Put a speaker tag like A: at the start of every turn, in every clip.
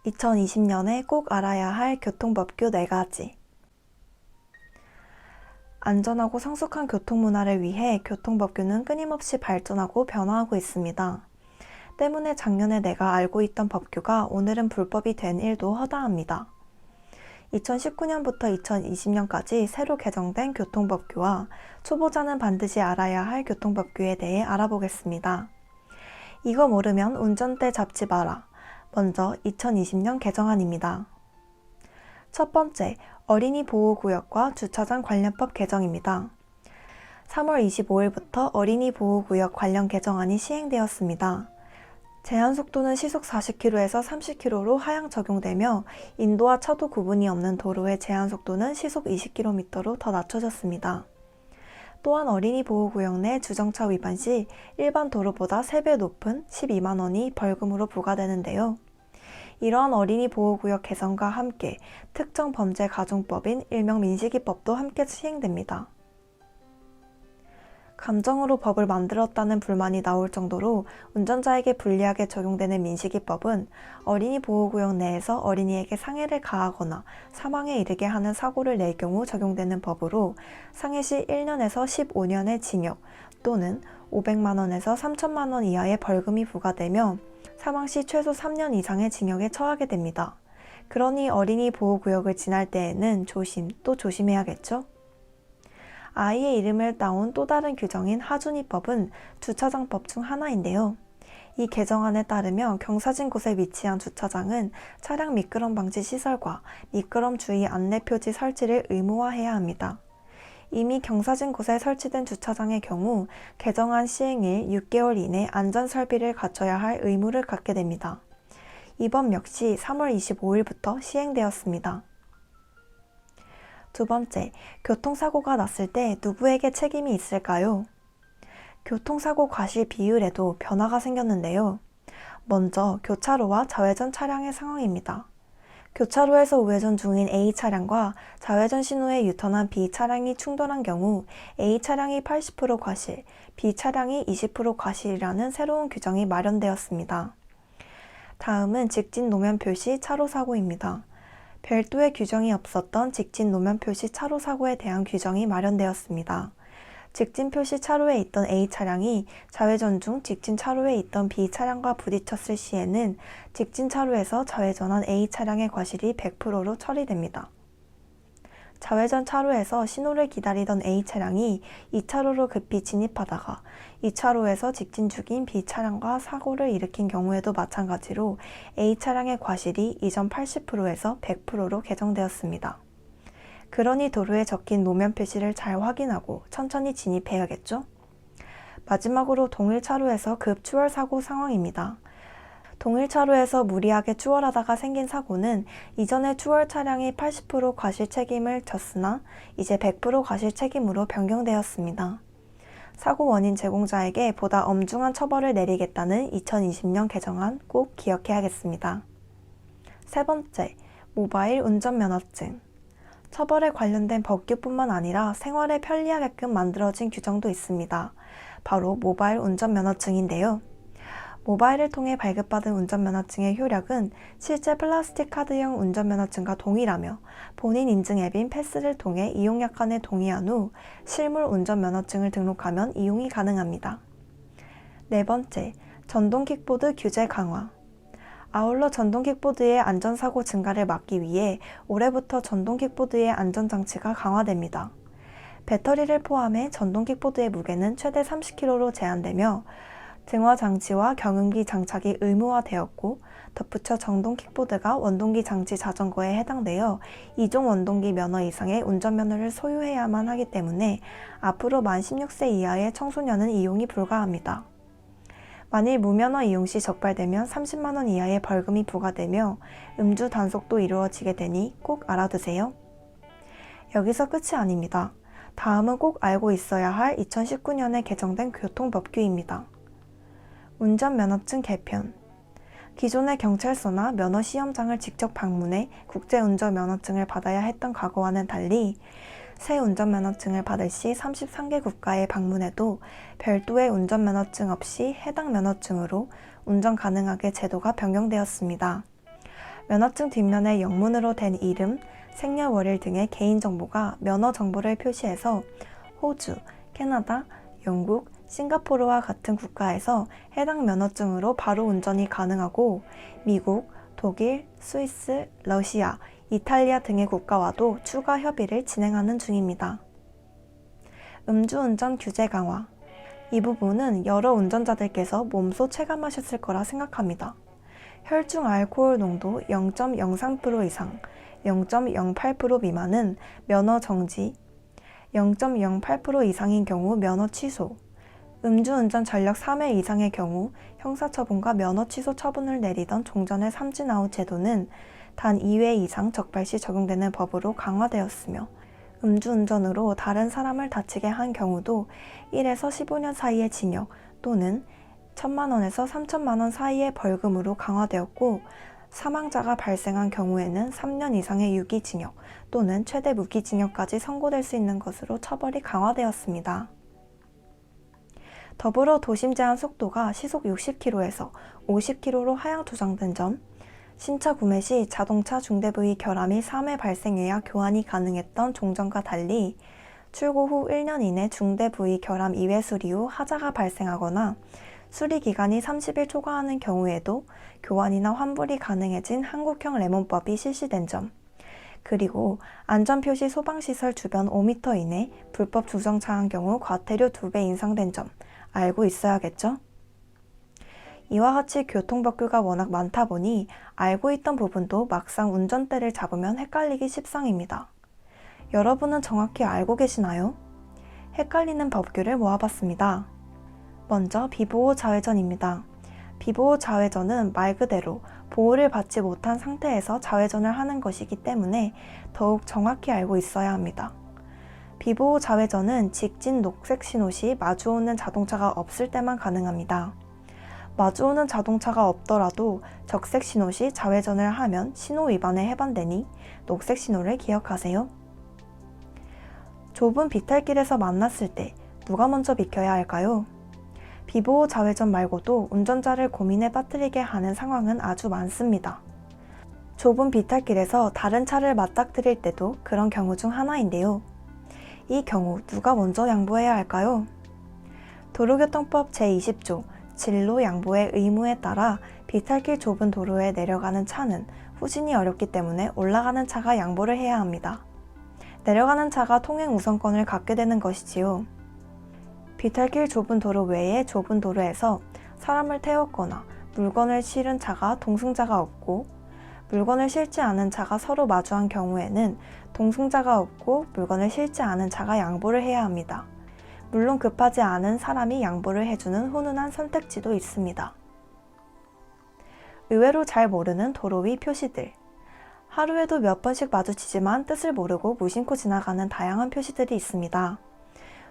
A: 2020년에 꼭 알아야 할 교통법규 4가지. 안전하고 성숙한 교통문화를 위해 교통법규는 끊임없이 발전하고 변화하고 있습니다. 때문에 작년에 내가 알고 있던 법규가 오늘은 불법이 된 일도 허다합니다. 2019년부터 2020년까지 새로 개정된 교통법규와 초보자는 반드시 알아야 할 교통법규에 대해 알아보겠습니다. 이거 모르면 운전대 잡지 마라. 먼저 2020년 개정안입니다. 첫 번째, 어린이 보호구역과 주차장 관련법 개정입니다. 3월 25일부터 어린이 보호구역 관련 개정안이 시행되었습니다. 제한속도는 시속 40km에서 30km로 하향 적용되며 인도와 차도 구분이 없는 도로의 제한속도는 시속 20km로 더 낮춰졌습니다. 또한 어린이 보호구역 내 주정차 위반 시 일반 도로보다 3배 높은 12만 원이 벌금으로 부과되는데요. 이러한 어린이 보호구역 개정과 함께 특정 범죄 가중법인 일명 민식이법도 함께 시행됩니다. 감정으로 법을 만들었다는 불만이 나올 정도로 운전자에게 불리하게 적용되는 민식이법은 어린이 보호구역 내에서 어린이에게 상해를 가하거나 사망에 이르게 하는 사고를 낼 경우 적용되는 법으로 상해 시 1년에서 15년의 징역 또는 500만 원에서 3천만 원 이하의 벌금이 부과되며 사망 시 최소 3년 이상의 징역에 처하게 됩니다. 그러니 어린이 보호구역을 지날 때에는 또 조심해야겠죠? 아이의 이름을 따온 또 다른 규정인 하준이법은 주차장법 중 하나인데요. 이 개정안에 따르면 경사진 곳에 위치한 주차장은 차량 미끄럼 방지 시설과 미끄럼 주의 안내 표지 설치를 의무화해야 합니다. 이미 경사진 곳에 설치된 주차장의 경우 개정안 시행일 6개월 이내 안전설비를 갖춰야 할 의무를 갖게 됩니다. 이 법 역시 3월 25일부터 시행되었습니다. 두 번째, 교통사고가 났을 때 누구에게 책임이 있을까요? 교통사고 과실 비율에도 변화가 생겼는데요. 먼저 교차로와 좌회전 차량의 상황입니다. 교차로에서 우회전 중인 A 차량과 좌회전 신호에 유턴한 B 차량이 충돌한 경우 A 차량이 80% 과실, B 차량이 20% 과실이라는 새로운 규정이 마련되었습니다. 다음은 직진 노면 표시 차로 사고입니다. 별도의 규정이 없었던 직진 노면 표시 차로 사고에 대한 규정이 마련되었습니다. 직진 표시 차로에 있던 A 차량이 좌회전 중 직진 차로에 있던 B 차량과 부딪혔을 시에는 직진 차로에서 좌회전한 A 차량의 과실이 100%로 처리됩니다. 좌회전 차로에서 신호를 기다리던 A 차량이 2차로로 급히 진입하다가 2차로에서 직진 중인 B 차량과 사고를 일으킨 경우에도 마찬가지로 A 차량의 과실이 이전 80%에서 100%로 개정되었습니다. 그러니 도로에 적힌 노면 표시를 잘 확인하고 천천히 진입해야겠죠? 마지막으로 동일 차로에서 급 추월 사고 상황입니다. 동일 차로에서 무리하게 추월하다가 생긴 사고는 이전에 추월 차량이 80% 과실 책임을 졌으나 이제 100% 과실 책임으로 변경되었습니다. 사고 원인 제공자에게 보다 엄중한 처벌을 내리겠다는 2020년 개정안 꼭 기억해야겠습니다. 세 번째, 모바일 운전면허증. 처벌에 관련된 법규뿐만 아니라 생활에 편리하게끔 만들어진 규정도 있습니다. 바로 모바일 운전면허증인데요. 모바일을 통해 발급받은 운전면허증의 효력은 실제 플라스틱 카드형 운전면허증과 동일하며 본인 인증 앱인 패스를 통해 이용 약관에 동의한 후 실물 운전면허증을 등록하면 이용이 가능합니다. 네 번째, 전동 킥보드 규제 강화. 아울러 전동 킥보드의 안전사고 증가를 막기 위해 올해부터 전동 킥보드의 안전장치가 강화됩니다. 배터리를 포함해 전동 킥보드의 무게는 최대 30kg로 제한되며 등화 장치와 경운기 장착이 의무화되었고 덧붙여 전동 킥보드가 원동기 장치 자전거에 해당되어 2종 원동기 면허 이상의 운전면허를 소유해야만 하기 때문에 앞으로 만 16세 이하의 청소년은 이용이 불가합니다. 만일 무면허 이용 시 적발되면 30만 원 이하의 벌금이 부과되며 음주 단속도 이루어지게 되니 꼭 알아두세요. 여기서 끝이 아닙니다. 다음은 꼭 알고 있어야 할 2019년에 개정된 교통법규입니다. 운전면허증 개편. 기존의 경찰서나 면허시험장을 직접 방문해 국제운전면허증을 받아야 했던 과거와는 달리 새 운전면허증을 받을 시 33개 국가에 방문해도 별도의 운전면허증 없이 해당 면허증으로 운전 가능하게 제도가 변경되었습니다. 면허증 뒷면에 영문으로 된 이름, 생년월일 등의 개인정보가 면허 정보를 표시해서 호주, 캐나다, 영국, 싱가포르와 같은 국가에서 해당 면허증으로 바로 운전이 가능하고 미국, 독일, 스위스, 러시아, 이탈리아 등의 국가와도 추가 협의를 진행하는 중입니다. 음주운전 규제 강화. 이 부분은 여러 운전자들께서 몸소 체감하셨을 거라 생각합니다. 혈중 알코올 농도 0.03% 이상, 0.08% 미만은 면허 정지, 0.08% 이상인 경우 면허 취소, 음주운전 전력 3회 이상의 경우 형사처분과 면허 취소 처분을 내리던 종전의 삼진아웃 제도는 단 2회 이상 적발 시 적용되는 법으로 강화되었으며 음주운전으로 다른 사람을 다치게 한 경우도 1에서 15년 사이의 징역 또는 1,000만 원에서 3,000만 원 사이의 벌금으로 강화되었고 사망자가 발생한 경우에는 3년 이상의 유기징역 또는 최대 무기징역까지 선고될 수 있는 것으로 처벌이 강화되었습니다. 더불어 도심 제한 속도가 시속 60km에서 50km로 하향 조정된 점, 신차 구매 시 자동차 중대 부위 결함이 3회 발생해야 교환이 가능했던 종전과 달리 출고 후 1년 이내 중대 부위 결함 2회 수리 후 하자가 발생하거나 수리 기간이 30일 초과하는 경우에도 교환이나 환불이 가능해진 한국형 레몬법이 실시된 점, 그리고 안전표시 소방시설 주변 5m 이내 불법 주정차한 경우 과태료 2배 인상된 점 알고 있어야겠죠? 이와 같이 교통법규가 워낙 많다 보니 알고 있던 부분도 막상 운전대를 잡으면 헷갈리기 십상입니다. 여러분은 정확히 알고 계시나요? 헷갈리는 법규를 모아봤습니다. 먼저 비보호 자회전입니다. 비보호 자회전은 말 그대로 보호를 받지 못한 상태에서 자회전을 하는 것이기 때문에 더욱 정확히 알고 있어야 합니다. 비보호 자회전은 직진 녹색 신호 시 마주오는 자동차가 없을 때만 가능합니다. 마주오는 자동차가 없더라도 적색 신호 시 자회전을 하면 신호 위반에 해당되니 녹색 신호를 기억하세요. 좁은 비탈길에서 만났을 때 누가 먼저 비켜야 할까요? 비보호 자회전 말고도 운전자를 고민에 빠뜨리게 하는 상황은 아주 많습니다. 좁은 비탈길에서 다른 차를 맞닥뜨릴 때도 그런 경우 중 하나인데요. 이 경우 누가 먼저 양보해야 할까요? 도로교통법 제20조 진로 양보의 의무에 따라 비탈길 좁은 도로에 내려가는 차는 후진이 어렵기 때문에 올라가는 차가 양보를 해야 합니다. 내려가는 차가 통행 우선권을 갖게 되는 것이지요. 비탈길 좁은 도로 외에 좁은 도로에서 사람을 태웠거나 물건을 실은 차가 동승자가 없고 물건을 실지 않은 차가 서로 마주한 경우에는 동승자가 없고 물건을 실지 않은 차가 양보를 해야 합니다. 물론 급하지 않은 사람이 양보를 해주는 훈훈한 선택지도 있습니다. 의외로 잘 모르는 도로 위 표시들. 하루에도 몇 번씩 마주치지만 뜻을 모르고 무심코 지나가는 다양한 표시들이 있습니다.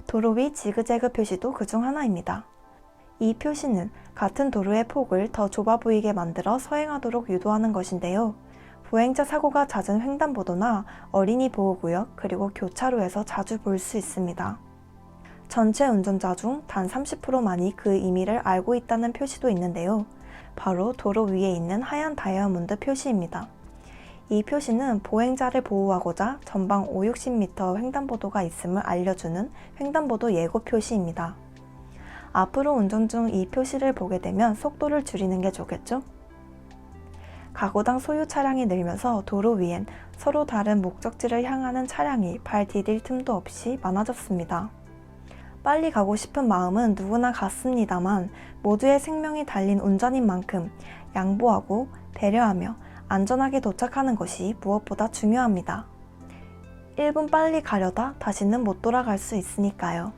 A: 도로 위 지그재그 표시도 그중 하나입니다. 이 표시는 같은 도로의 폭을 더 좁아 보이게 만들어 서행하도록 유도하는 것인데요. 보행자 사고가 잦은 횡단보도나 어린이 보호구역 그리고 교차로에서 자주 볼 수 있습니다. 전체 운전자 중 단 30%만이 그 의미를 알고 있다는 표시도 있는데요. 바로 도로 위에 있는 하얀 다이아몬드 표시입니다. 이 표시는 보행자를 보호하고자 전방 5-60m 횡단보도가 있음을 알려주는 횡단보도 예고 표시입니다. 앞으로 운전 중 이 표시를 보게 되면 속도를 줄이는 게 좋겠죠? 가구당 소유 차량이 늘면서 도로 위엔 서로 다른 목적지를 향하는 차량이 발 디딜 틈도 없이 많아졌습니다. 빨리 가고 싶은 마음은 누구나 같습니다만 모두의 생명이 달린 운전인 만큼 양보하고 배려하며 안전하게 도착하는 것이 무엇보다 중요합니다. 1분 빨리 가려다 다시는 못 돌아갈 수 있으니까요.